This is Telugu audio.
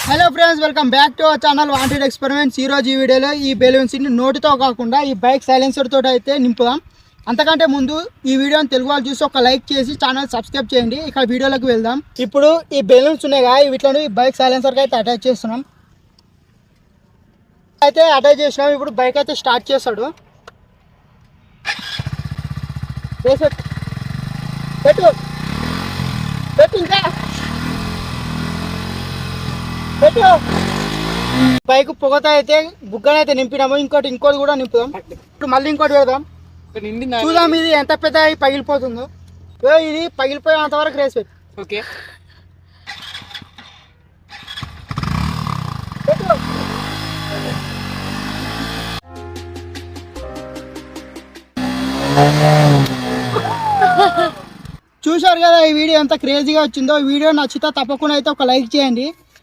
Hello friends, welcome back to our channel wanted experiments. ఈరోజు ఈ వీడియోలో ఈ బెలూన్స్ని నోటితో కాకుండా ఈ బైక్ సైలెన్సర్ తోటి అయితే నింపుదాం. అంతకంటే ముందు ఈ వీడియోని తెలుగు వాళ్ళు చూసి ఒక లైక్ చేసి ఛానల్ సబ్స్క్రైబ్ చేయండి. ఇక వీడియోలోకి వెళ్దాం. ఇప్పుడు ఈ బెలూన్స్ ఉన్నాయి కదా, వీటిలో ఈ బైక్ సైలెన్సర్కి అయితే అటాచ్ చేస్తున్నాం. అయితే అటాచ్ చేసినాం. ఇప్పుడు బైక్ అయితే స్టార్ట్ చేస్తాడు. పెట్టు పెట్టు ఇంకా పెట్టు. బైక్ పొగతో అయితే బుగ్గనైతే నింపినాము. ఇంకోటి కూడా నింపుదాం. ఇప్పుడు మళ్ళీ ఇంకోటి పెడదాం. చూద్దాం ఇది ఎంత పెద్ద పగిలిపోతుందో. ఇది పగిలిపోయేంత వరకు రేస్ పెట్టు. ఓకే, చూశారు కదా ఈ వీడియో ఎంత క్రేజీగా వచ్చిందో. ఈ వీడియో నచ్చితే తప్పకుండా అయితే ఒక లైక్ చేయండి.